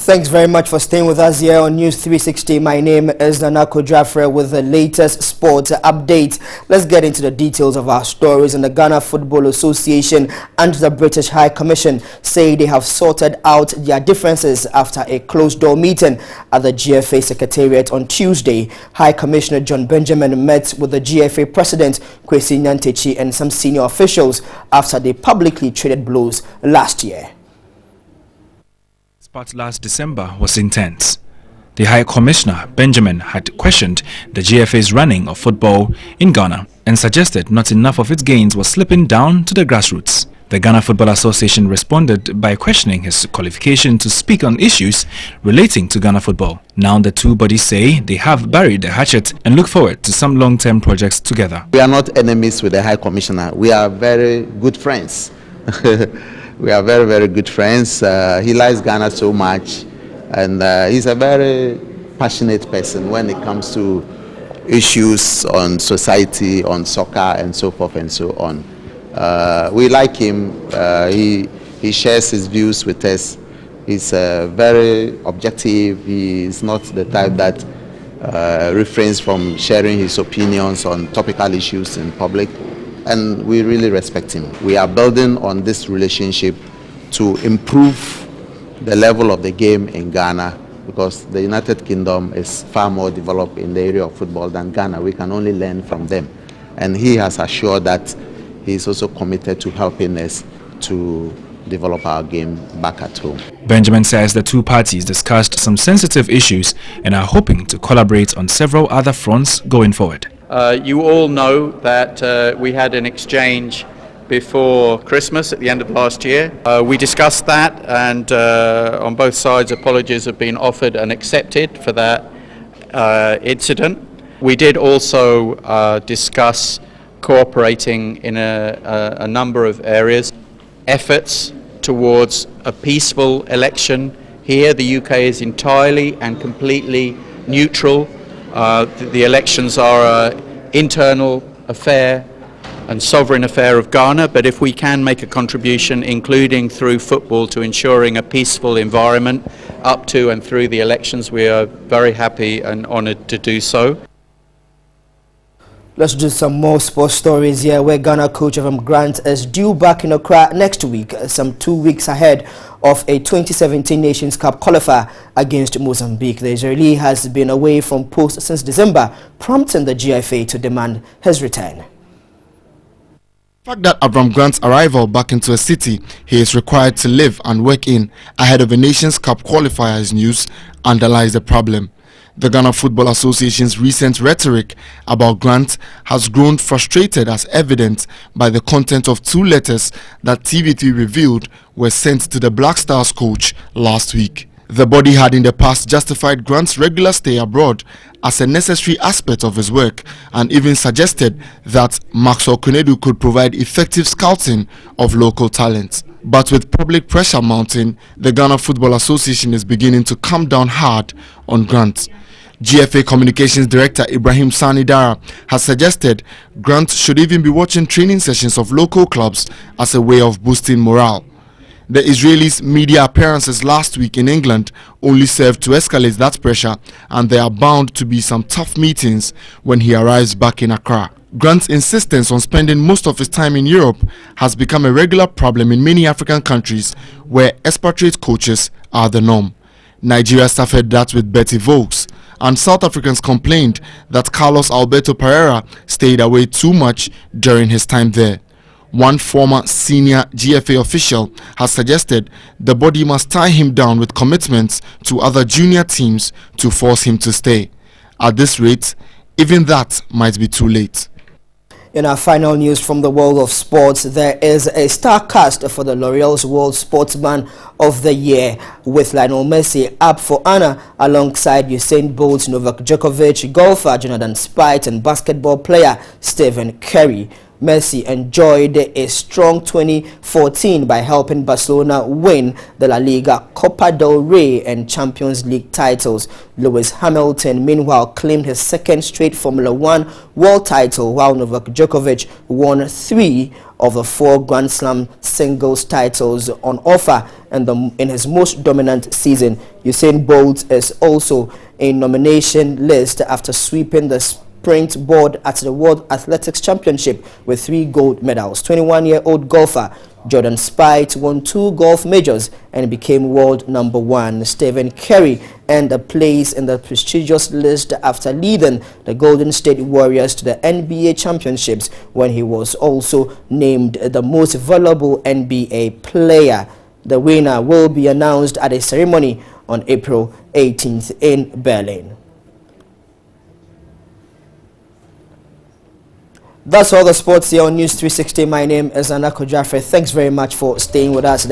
Thanks very much for staying with us here on News 360. My name is Nanako Jafre with the latest sports update. Let's get into the details of our stories. And the Ghana Football Association and the British High Commission say they have sorted out their differences after a closed-door meeting at the GFA Secretariat on Tuesday. High Commissioner John Benjamin met with the GFA President Kwesi Nyantakyi and some senior officials after they publicly traded blows last year. But last December was intense. The High Commissioner, Benjamin, had questioned the GFA's running of football in Ghana and suggested not enough of its gains was slipping down to the grassroots. The Ghana Football Association responded by questioning his qualification to speak on issues relating to Ghana football. Now the two bodies say they have buried the hatchet and look forward to some long-term projects together. We are not enemies with the High Commissioner. We are very good friends. We are very, very good friends. He likes Ghana so much, and he's a very passionate person when it comes to issues on society, on soccer, and so forth and so on. We like him. He shares his views with us. He's very objective. He is not the type that refrains from sharing his opinions on topical issues in public. And we really respect him. We are building on this relationship to improve the level of the game in Ghana, because the United Kingdom is far more developed in the area of football than Ghana. We can only learn from them. And he has assured that he is also committed to helping us to develop our game back at home. Benjamin says the two parties discussed some sensitive issues and are hoping to collaborate on several other fronts going forward. You all know that we had an exchange before Christmas at the end of last year. We discussed that, and on both sides apologies have been offered and accepted for that incident. We did also discuss cooperating in a number of areas. Efforts towards a peaceful election here. The UK is entirely and completely neutral. The elections are an internal affair and sovereign affair of Ghana, but if we can make a contribution, including through football, to ensuring a peaceful environment up to and through the elections, we are very happy and honoured to do so. Let's do some more sports stories here, where Ghana coach Avram Grant is due back in Accra next week, some 2 weeks ahead of a 2017 Nations Cup qualifier against Mozambique. The Israeli has been away from post since December, prompting the GFA to demand his return. The fact that Avram Grant's arrival back into a city he is required to live and work in ahead of a Nations Cup qualifier is news underlies the problem. The Ghana Football Association's recent rhetoric about Grant has grown frustrated, as evident by the content of 2 letters that TV3 revealed were sent to the Black Stars coach last week. The body had in the past justified Grant's regular stay abroad as a necessary aspect of his work, and even suggested that Maxwell Konedu could provide effective scouting of local talent. But with public pressure mounting, the Ghana Football Association is beginning to come down hard on Grant. GFA Communications Director Ibrahim Sani Dara has suggested Grant should even be watching training sessions of local clubs as a way of boosting morale. The Israelis' media appearances last week in England only served to escalate that pressure, and there are bound to be some tough meetings when he arrives back in Accra. Grant's insistence on spending most of his time in Europe has become a regular problem in many African countries where expatriate coaches are the norm. Nigeria suffered that with Betty Vokes, and South Africans complained that Carlos Alberto Pereira stayed away too much during his time there. One former senior GFA official has suggested the body must tie him down with commitments to other junior teams to force him to stay. At this rate, even that might be too late. In our final news from the world of sports, there is a star cast for the L'Oreal's World Sportsman of the Year, with Lionel Messi up for honor alongside Usain Bolt, Novak Djokovic, golfer Jonathan Speight, and basketball player Stephen Curry. Messi enjoyed a strong 2014 by helping Barcelona win the La Liga, Copa del Rey and Champions League titles. Lewis Hamilton, meanwhile, claimed his second straight Formula One world title, while Novak Djokovic won 3 of the 4 Grand Slam singles titles on offer in his most dominant season. Usain Bolt is also a nomination list after sweeping the sprint board at the World Athletics Championship with 3 gold medals. 21-year-old golfer Jordan Spieth won 2 golf majors and became world number 1. Stephen Curry earned a place in the prestigious list after leading the Golden State Warriors to the NBA championships, when he was also named the most valuable NBA player. The winner will be announced at a ceremony on April 18th in Berlin. That's all the sports here on News 360. My name is Anako Jaffe. Thanks very much for staying with us.